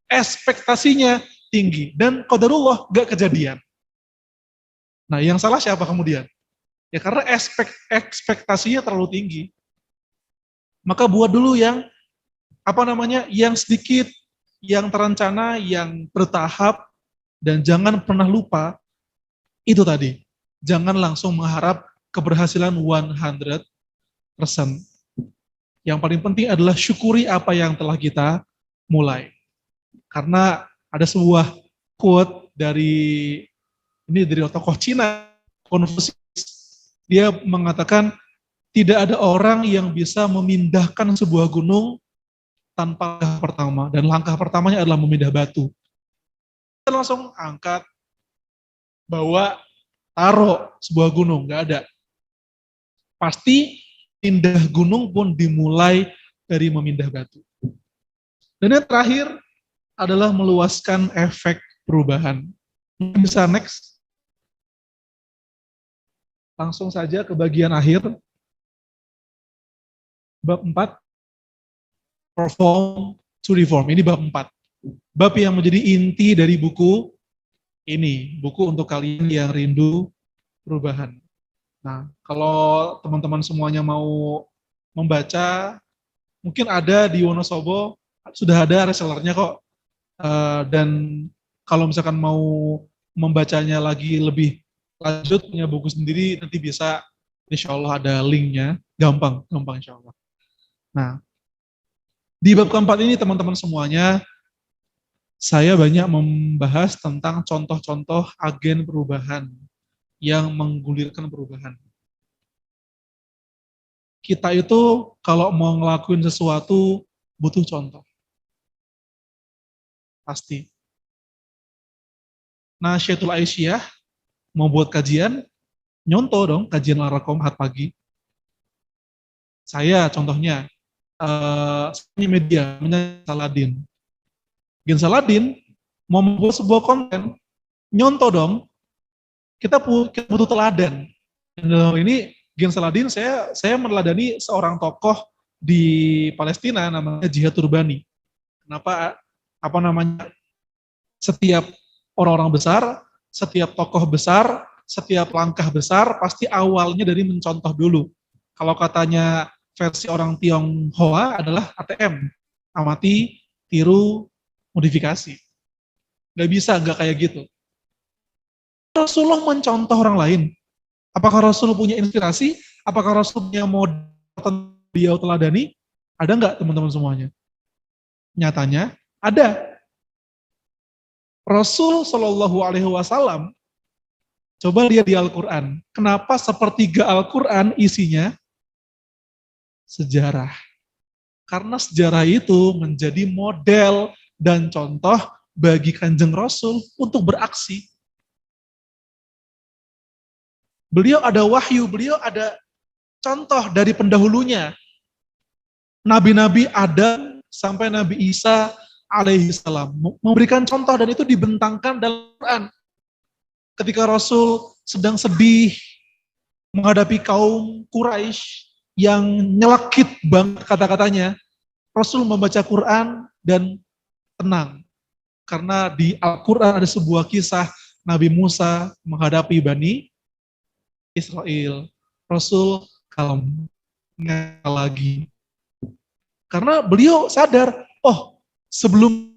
ekspektasinya tinggi, dan qadarullah gak kejadian. Nah, yang salah siapa kemudian? Ya karena ekspektasinya terlalu tinggi. Maka buat dulu yang yang sedikit, yang terencana, yang bertahap, dan jangan pernah lupa itu tadi. Jangan langsung mengharap keberhasilan 100%. Yang paling penting adalah syukuri apa yang telah kita mulai. Karena ada sebuah quote dari tokoh Cina, Konfusius. Dia mengatakan, Tidak ada orang yang bisa memindahkan sebuah gunung tanpa langkah pertama. Dan langkah pertamanya adalah memindah batu. Kita langsung angkat, bawa, taruh sebuah gunung. Nggak ada. Pasti pindah gunung pun dimulai dari memindah batu. Dan yang terakhir adalah meluaskan efek perubahan. Bisa next. Langsung saja ke bagian akhir. Bab 4. Perform to reform. Ini bab 4. Bab yang menjadi inti dari buku ini. Buku untuk kalian yang rindu perubahan. Nah, kalau teman-teman semuanya mau membaca, mungkin ada di Wonosobo, sudah ada resellernya kok. Dan kalau misalkan mau membacanya lagi lebih lanjut, punya buku sendiri, nanti bisa, insya Allah ada linknya, gampang insya Allah. Nah, di bab keempat ini teman-teman semuanya, saya banyak membahas tentang contoh-contoh agen perubahan yang menggulirkan perubahan. Kita itu kalau mau ngelakuin sesuatu butuh contoh. Pasti. Nah, Syaitul Aisyah mau buat kajian, nyontoh dong kajian Al-Rakom Ahad pagi. Saya contohnya, media, Saladin. Gen Saladin mau membuat sebuah konten, nyontoh dong, kita butuh teladan. Dan dalam ini, Gen Saladin, saya meneladani seorang tokoh di Palestina, namanya Jihad Turbani. Kenapa, setiap orang-orang besar, setiap tokoh besar, setiap langkah besar, pasti awalnya dari mencontoh dulu. Kalau katanya versi orang Tionghoa adalah ATM, amati, tiru, modifikasi. Gak bisa, gak kayak gitu. Rasulullah mencontoh orang lain. Apakah Rasul punya inspirasi? Apakah Rasul punya model beliau teladani? Ada nggak teman-teman semuanya? Nyatanya ada. Rasul Shallallahu Alaihi Wasallam, coba lihat di Al-Quran. Kenapa sepertiga Al-Quran isinya sejarah? Karena sejarah itu menjadi model dan contoh bagi Kanjeng Rasul untuk beraksi. Beliau ada wahyu, beliau ada contoh dari pendahulunya. Nabi-nabi Adam sampai Nabi Isa alaihi salam memberikan contoh, dan itu dibentangkan dalam Quran. Ketika Rasul sedang sedih menghadapi kaum Quraisy yang nyelekit banget kata-katanya, Rasul membaca Quran dan tenang. Karena di Al-Quran ada sebuah kisah Nabi Musa menghadapi Bani Israel. Rasul kalem lagi. Karena beliau sadar, oh sebelum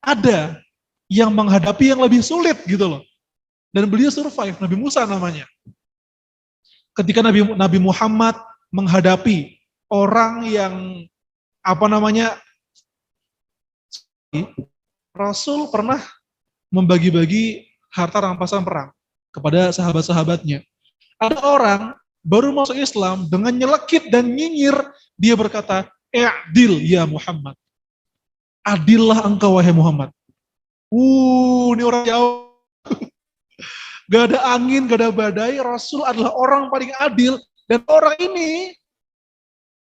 ada yang menghadapi yang lebih sulit gitu loh. Dan beliau survive, Nabi Musa namanya. Ketika Nabi Muhammad menghadapi orang yang Rasul pernah membagi-bagi harta rampasan perang kepada sahabat-sahabatnya. Ada orang baru masuk Islam dengan nyelekit dan nyinyir, dia berkata, "I'dil ya Muhammad." Adillah engkau wahai Muhammad. Ini orang jauh. Gak ada angin, gak ada badai, Rasul adalah orang paling adil, dan orang ini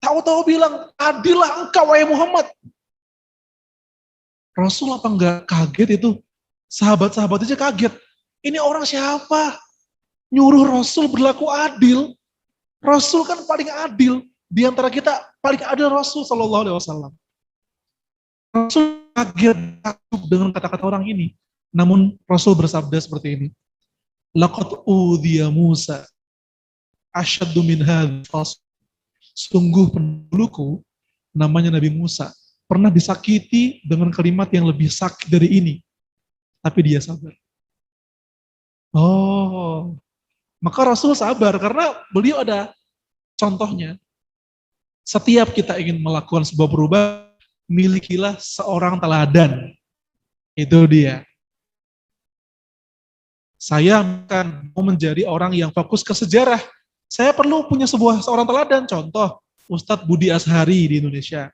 tahu-tahu bilang, "Adillah engkau wahai Muhammad." Rasul apa enggak kaget itu? Sahabat-sahabat aja kaget. Ini orang siapa? Nyuruh Rasul berlaku adil. Rasul kan paling adil. Di antara kita paling adil Rasul Shallallahu Alaihi Wasallam. Rasul kaget dengan kata-kata orang ini. Namun Rasul bersabda seperti ini. Laqad udhiya Musa asyaddu min hadzal. Sungguh pendahuluku namanya Nabi Musa pernah disakiti dengan kalimat yang lebih sakit dari ini. Tapi dia sabar. Oh, maka Rasul sabar karena beliau ada contohnya. Setiap kita ingin melakukan sebuah perubahan, milikilah seorang teladan. Itu dia. Saya akan mau menjadi orang yang fokus ke sejarah. Saya perlu punya seorang teladan. Contoh, Ustadz Budi Ashari di Indonesia,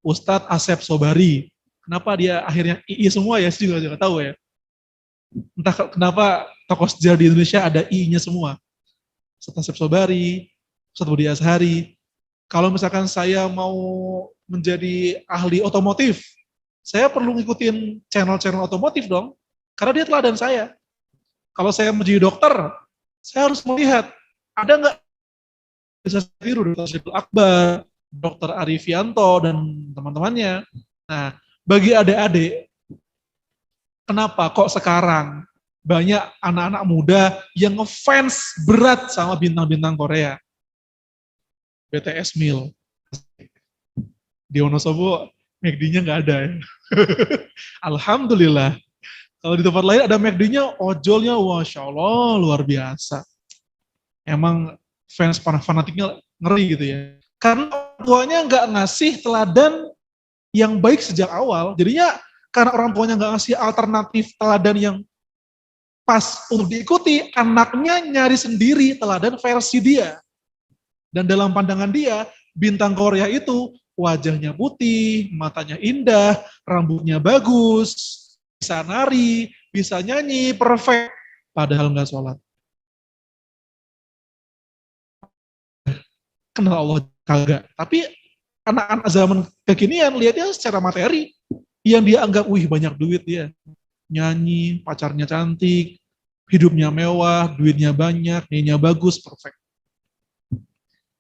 Ustadz Asep Sobari. Kenapa dia akhirnya II semua ya, saya juga nggak tahu ya. Entah kenapa tokoh sejarah di Indonesia ada I-nya semua. Ustadz Asep Sobari, Ustadz Budi Ashari. Kalau misalkan saya mau menjadi ahli otomotif, saya perlu ngikutin channel-channel otomotif dong, karena dia teladan saya. Kalau saya menjadi dokter, saya harus melihat, ada nggak bisa tiru Dr. Syedul Akbar, Dr. Arifianto, dan teman-temannya. Nah, bagi adik-adik, kenapa kok sekarang banyak anak-anak muda yang ngefans berat sama bintang-bintang Korea? BTS Mil. Di Wonosobo, McD-nya nggak ada ya. Alhamdulillah. Kalau di tempat lain ada McD-nya, ojolnya, Masya Allah, luar biasa. Emang fans fanatiknya ngeri gitu ya. Karena orang tuanya nggak ngasih teladan yang baik sejak awal. Jadinya karena orang tuanya nggak ngasih alternatif teladan yang pas untuk diikuti, anaknya nyari sendiri teladan versi dia. Dan dalam pandangan dia, bintang Korea itu wajahnya putih, matanya indah, rambutnya bagus, bisa nari, bisa nyanyi, perfect. Padahal nggak sholat. Kenal Allah kagak. Tapi anak-anak zaman kekinian lihatnya secara materi. Yang dia anggap, wih banyak duit dia. Nyanyi, pacarnya cantik, hidupnya mewah, duitnya banyak, nyanyinya bagus, perfect.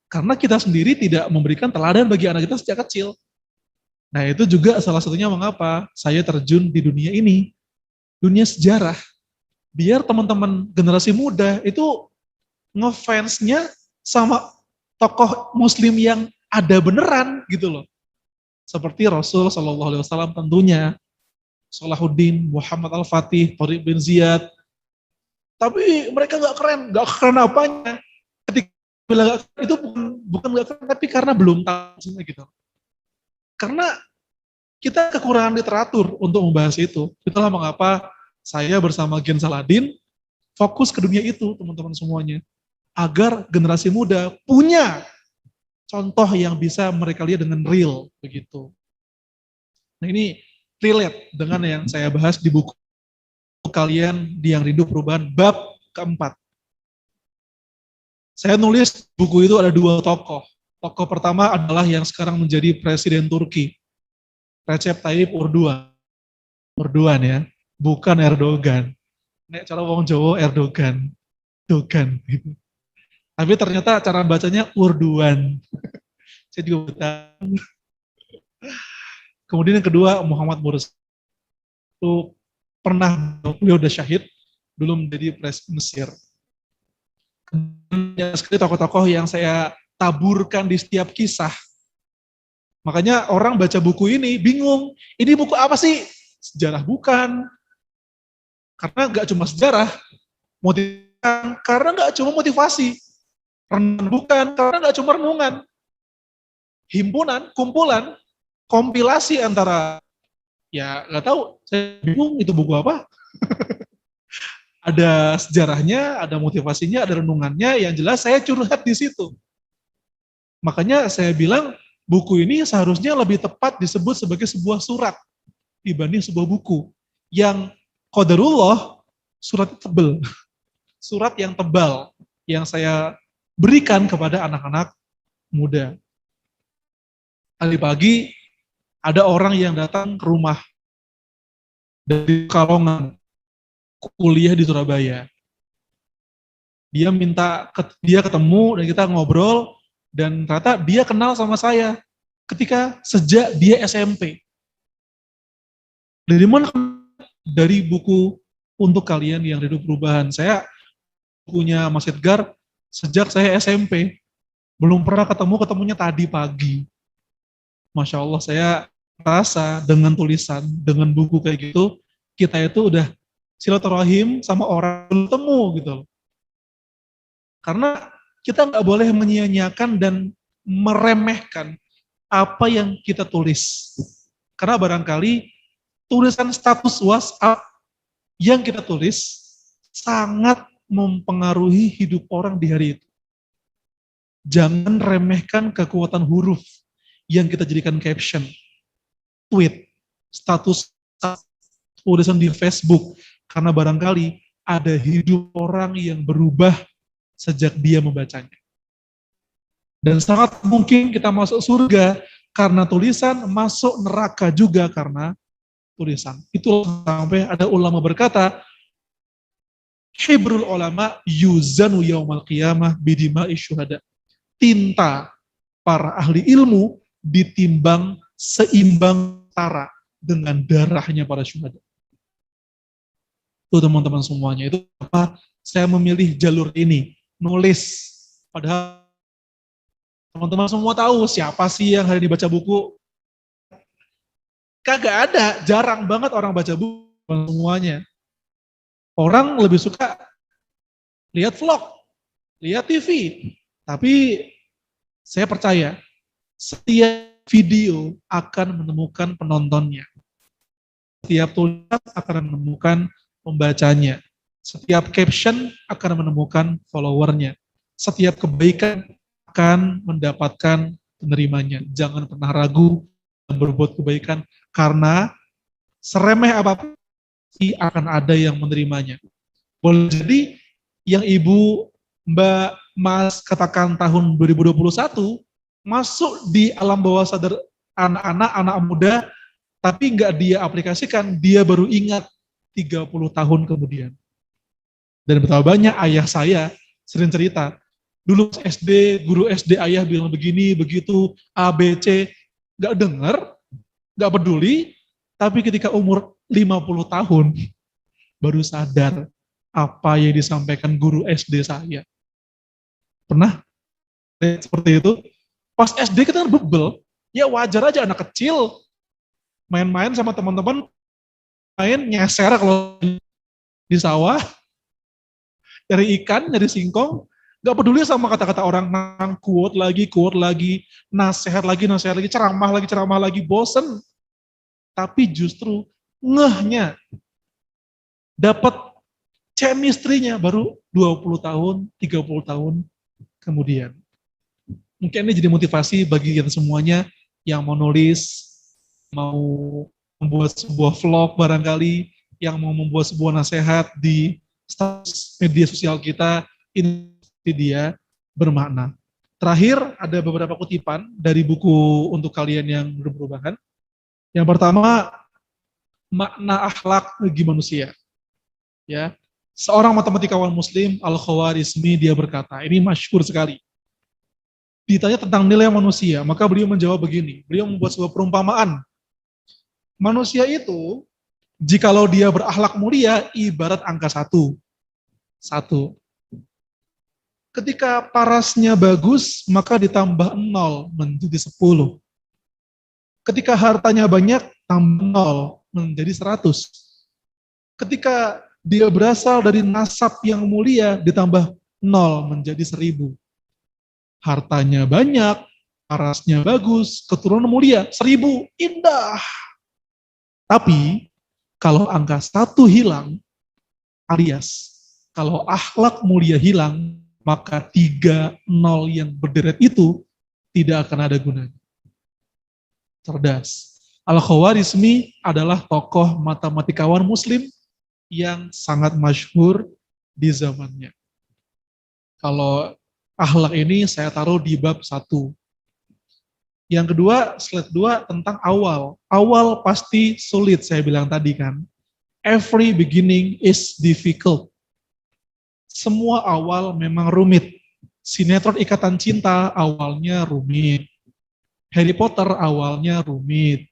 Karena kita sendiri tidak memberikan teladan bagi anak kita sejak kecil. Nah itu juga salah satunya mengapa saya terjun di dunia ini. Dunia sejarah. Biar teman-teman generasi muda itu ngefansnya sama tokoh muslim yang ada beneran gitu loh. Seperti Rasul SAW tentunya, Salahuddin, Muhammad Al-Fatih, Tariq bin Ziyad. Tapi mereka gak keren apanya. Ketika bilang itu bukan gak keren, tapi karena belum tahu gitu. Karena kita kekurangan literatur untuk membahas itu. Itulah mengapa saya bersama Gen Saladin fokus ke dunia itu, teman-teman semuanya. Agar generasi muda punya contoh yang bisa mereka lihat dengan real, begitu. Nah ini relate dengan yang saya bahas di buku kalian di Yang Rindu Perubahan bab keempat. Saya nulis buku itu ada 2 tokoh. Tokoh pertama adalah yang sekarang menjadi Presiden Turki, Recep Tayyip Erdogan. Erdogan ya, bukan Erdogan. Nek cara wong Jawa Erdogan. Dogan. Tapi ternyata cara bacanya Erdogan. Saya juga tahu. Kemudian yang kedua Muhammad Mursi. Itu pernah, beliau udah syahid, belum menjadi presiden Mesir. Banyak sekali tokoh-tokoh yang saya taburkan di setiap kisah. Makanya orang baca buku ini bingung, ini buku apa sih? Sejarah bukan. Karena nggak cuma sejarah, karena nggak cuma motivasi. Renungan bukan, karena nggak cuma renungan. Himpunan, kumpulan, kompilasi antara, ya nggak tahu, saya bingung itu buku apa. Ada sejarahnya, ada motivasinya, ada renungannya, yang jelas saya curhat di situ. Makanya saya bilang, buku ini seharusnya lebih tepat disebut sebagai sebuah surat dibanding sebuah buku. Yang qadarullah, surat tebal. Surat yang tebal yang saya berikan kepada anak-anak muda. Tadi pagi ada orang yang datang ke rumah dari Kalongan, kuliah di Surabaya. Dia ketemu dan kita ngobrol, dan ternyata dia kenal sama saya ketika sejak dia SMP. Dari mana? Dari buku Untuk Kalian Yang Rindu Perubahan. Saya punya Mas Edgar sejak saya SMP. Belum pernah ketemunya tadi pagi. Masya Allah, saya rasa dengan tulisan, dengan buku kayak gitu, kita itu udah silaturahim sama orang belum temu gitu loh. Karena kita nggak boleh menyia-nyiakan dan meremehkan apa yang kita tulis. Karena barangkali tulisan status WhatsApp yang kita tulis sangat mempengaruhi hidup orang di hari itu. Jangan remehkan kekuatan huruf yang kita jadikan caption, tweet, status tulisan di Facebook. Karena barangkali ada hidup orang yang berubah sejak dia membacanya. Dan sangat mungkin kita masuk surga karena tulisan, masuk neraka juga karena tulisan. Itu sampai ada ulama berkata, Hibrul ulama yuzanu yaumal qiyamah bidima'i syuhada. Tinta para ahli ilmu ditimbang seimbang tara dengan darahnya para syuhada. Itu teman-teman semuanya. Itu apa? Saya memilih jalur ini, nulis. Padahal teman-teman semua tahu siapa sih yang hari ini baca buku. Kagak ada, jarang banget orang baca buku semuanya. Orang lebih suka lihat vlog, lihat TV. Tapi saya percaya setiap video akan menemukan penontonnya. Setiap tulisan akan menemukan pembacanya. Setiap caption akan menemukan followernya. Setiap kebaikan akan mendapatkan penerimanya. Jangan pernah ragu berbuat kebaikan karena seremeh apapun akan ada yang menerimanya. Boleh jadi yang Ibu Mbak Mas katakan tahun 2021 masuk di alam bawah sadar anak muda, tapi nggak dia aplikasikan, dia baru ingat 30 tahun kemudian. Dan betapa banyak ayah saya sering cerita, dulu SD, guru SD ayah bilang begini, begitu, A, B, C, nggak dengar, nggak peduli, tapi ketika umur 50 tahun, baru sadar apa yang disampaikan guru SD saya. Pernah seperti itu? Pas SD kita kan bebel, ya wajar aja anak kecil main-main sama teman-teman, main nyeser kalau di sawah, nyari ikan, nyari singkong, gak peduli sama kata-kata orang, quote lagi, nasihat lagi, ceramah lagi, bosen. Tapi justru ngehnya, dapat chemistry-nya baru 20 tahun, 30 tahun kemudian. Mungkin ini jadi motivasi bagi kita semuanya yang mau nulis, mau membuat sebuah vlog barangkali, yang mau membuat sebuah nasihat di status media sosial kita, ini dia bermakna. Terakhir, ada beberapa kutipan dari buku untuk kalian yang belum perubahan. Yang pertama, makna akhlak bagi manusia. Ya, seorang matematikawan Muslim Al-Khawarizmi dia berkata, ini masyhur sekali. Ditanya tentang nilai manusia, maka beliau menjawab begini. Beliau membuat sebuah perumpamaan. Manusia itu, jikalau dia berakhlak mulia, ibarat angka 1. 1. Ketika parasnya bagus, maka ditambah 0 menjadi 10. Ketika hartanya banyak, tambah 0 menjadi 100. Ketika dia berasal dari nasab yang mulia, ditambah 0 menjadi 1000. Hartanya banyak, parasnya bagus, keturunan mulia, 1000, indah. Tapi, kalau angka 1 hilang, alias, kalau akhlak mulia hilang, maka 3 0 yang berderet itu tidak akan ada gunanya. Cerdas. Al-Khawarizmi adalah tokoh matematikawan Muslim yang sangat masyhur di zamannya. Kalau akhlak ini saya taruh di bab 1. Yang kedua, slide 2 tentang awal. Awal pasti sulit, saya bilang tadi kan. Every beginning is difficult. Semua awal memang rumit. Sinetron Ikatan Cinta awalnya rumit. Harry Potter awalnya rumit.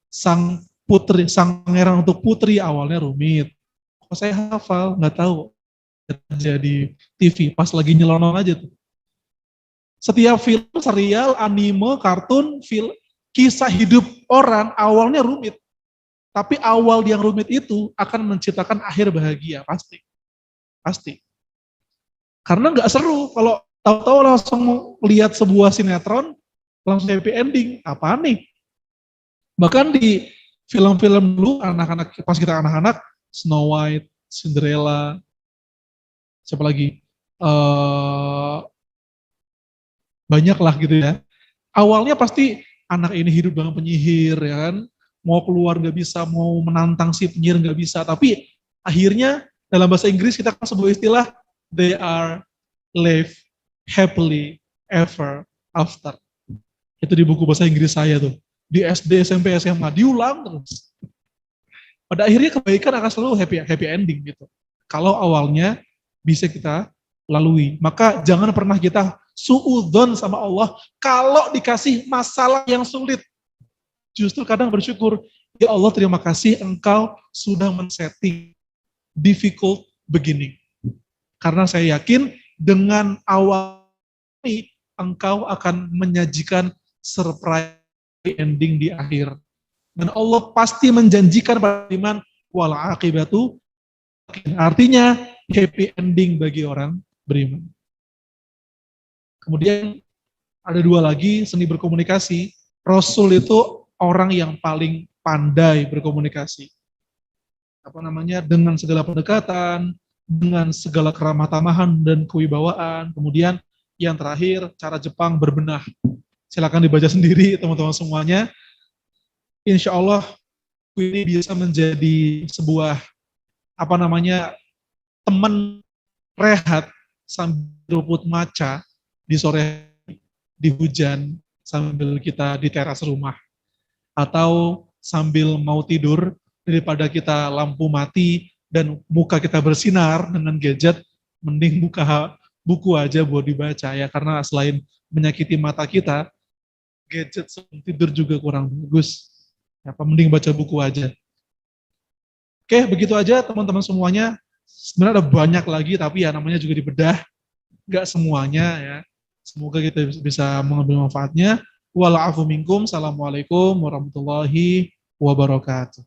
Sang pangeran untuk putri awalnya rumit. Kok saya hafal, nggak tahu. Jadi TV, pas lagi nyelonong aja tuh. Setiap film, serial, anime, kartun, kisah hidup orang awalnya rumit. Tapi awal yang rumit itu akan menciptakan akhir bahagia, pasti. Pasti. Karena nggak seru, kalau tahu-tahu langsung lihat sebuah sinetron, langsung happy ending, apa nih? Bahkan di film-film dulu, anak-anak pas kita anak-anak, Snow White, Cinderella, siapa lagi? banyak lah gitu ya. Awalnya pasti anak ini hidup dengan penyihir ya kan, mau keluar nggak bisa, mau menantang si penyihir nggak bisa, tapi akhirnya dalam bahasa Inggris kita kan sebuah istilah, they are live happily ever after. Itu di buku bahasa Inggris saya tuh. Di SD, SMP, SMA diulang terus. Pada akhirnya kebaikan akan selalu happy ending gitu. Kalau awalnya bisa kita lalui, maka jangan pernah kita suudzon sama Allah kalau dikasih masalah yang sulit. Justru kadang bersyukur, ya Allah terima kasih engkau sudah men-setting difficult beginning. Karena saya yakin dengan awal ini engkau akan menyajikan surprise ending di akhir. Dan Allah pasti menjanjikan pada iman wal akibatu, artinya happy ending bagi orang beriman. Kemudian ada dua lagi, seni berkomunikasi. Rasul itu orang yang paling pandai berkomunikasi. Dengan segala pendekatan, dengan segala keramah tamahan dan kewibawaan. Kemudian yang terakhir, cara Jepang berbenah. Silakan dibaca sendiri teman-teman semuanya. Insya Allah ini bisa menjadi sebuah teman rehat sambil rumput maca di sore di hujan sambil kita di teras rumah, atau sambil mau tidur daripada kita lampu mati dan muka kita bersinar dengan gadget, mending buka buku aja buat dibaca ya, karena selain menyakiti mata kita, gadget sebelum tidur juga kurang bagus. Ya, mending baca buku aja. Oke, begitu aja teman-teman semuanya. Sebenarnya ada banyak lagi, tapi ya namanya juga dibedah. Nggak semuanya ya. Semoga kita bisa mengambil manfaatnya. Wa'alaikum minkum. Assalamualaikum warahmatullahi wabarakatuh.